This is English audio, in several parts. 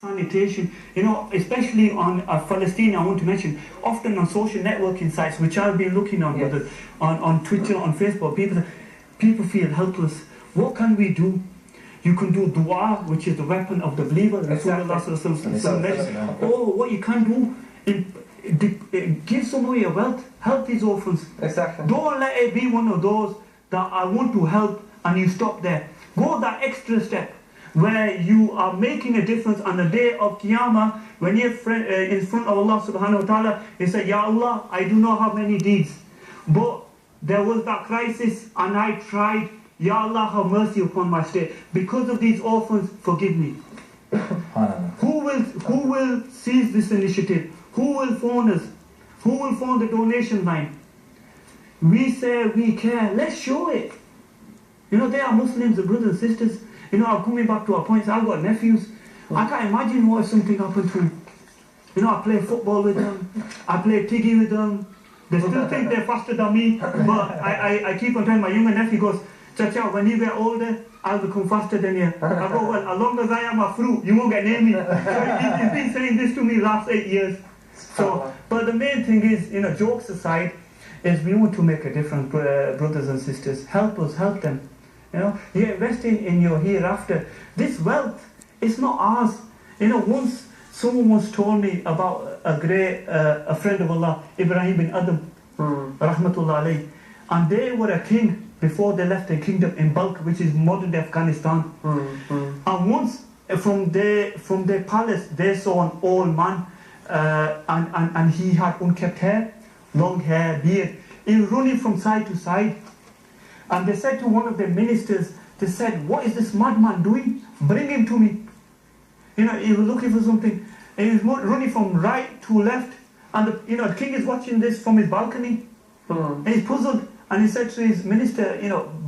Sanitation, especially on Palestine, I want to mention, often on social networking sites, which I've been looking on, yes, on Twitter, on Facebook, people feel helpless. What can we do? You can do dua, which is the weapon of the believer. Or what you can do, give some of your wealth, help these orphans. Exactly. Don't let it be one of those that I want to help and you stop there. Go that extra step, where you are making a difference on the day of Qiyamah, when you're in front of Allah subhanahu wa ta'ala. You say, Ya Allah, I do not have many deeds, but there was that crisis and I tried. Ya Allah, have mercy upon my state. Because of these orphans, forgive me. Who will seize this initiative? Who will phone us? Who will phone the donation line? We say we care. Let's show it. They are Muslims, the brothers and sisters. I'm coming back to our points. I've got nephews. I can't imagine what if something happened to them. I play football with them. I play tiggy with them. They still think they're faster than me. But I keep on telling my younger nephew, goes, Chacha, when you get older, I'll become faster than you. I go, well, as long as I am a fruit, you won't get near me. So he's been saying this to me last 8 years. But the main thing is, jokes aside, is we want to make a difference, brothers and sisters. Help us, help them. You're investing in your hereafter. This wealth, it's not ours. Someone once told me about a friend of Allah, Ibrahim bin Adam, rahmatullah alayhi, and they were a king before they left the kingdom in Balkh, which is modern day Afghanistan. And once from their palace, they saw an old man, and he had unkept hair, long hair, beard. He was running from side to side. And they said to one of the ministers, they said, what is this madman doing? Bring him to me. He was looking for something. And he was running from right to left. And the king is watching this from his balcony. And he's puzzled. And he said to his minister,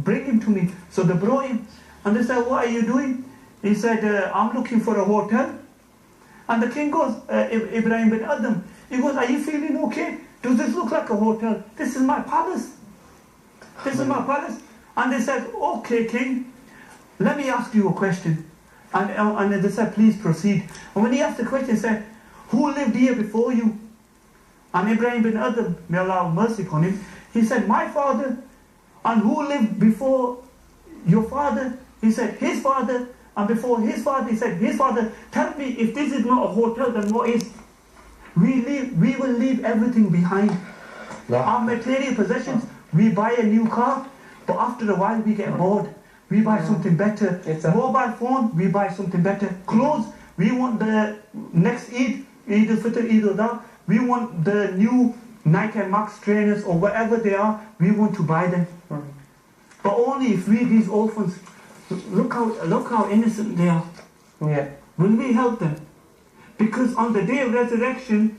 bring him to me. So they brought him. And they said, what are you doing? He said, I'm looking for a hotel. And the king goes, Ibrahim bin Adam, he goes, are you feeling okay? Does this look like a hotel? This is my palace. This is my palace. And they said, okay, king, let me ask you a question. And they said, please proceed. And when he asked the question, he said, who lived here before you? And Ibrahim bin Adam, may Allah have mercy upon him, he said, my father. And who lived before your father? He said, his father. And before his father, he said, his father. Tell me, if this is not a hotel, then what is? We will leave everything behind. Our material possessions. We buy a new car, but after a while we get bored. We buy something better. Mobile phone, we buy something better. Clothes, we want the next Eid al-Fitr, Eid al-Adha, we want the new Nike and Max trainers or whatever they are, we want to buy them. But only if these orphans, look how innocent they are. Yeah. Will we help them? Because on the day of resurrection,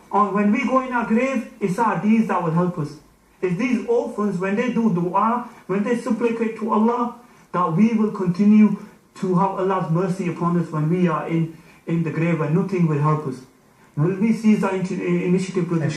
when we go in our grave, it's our deeds that will help us. It's these orphans, when they do dua, when they supplicate to Allah, that we will continue to have Allah's mercy upon us when we are in the grave and nothing will help us. Will we seize that initiative, brothers?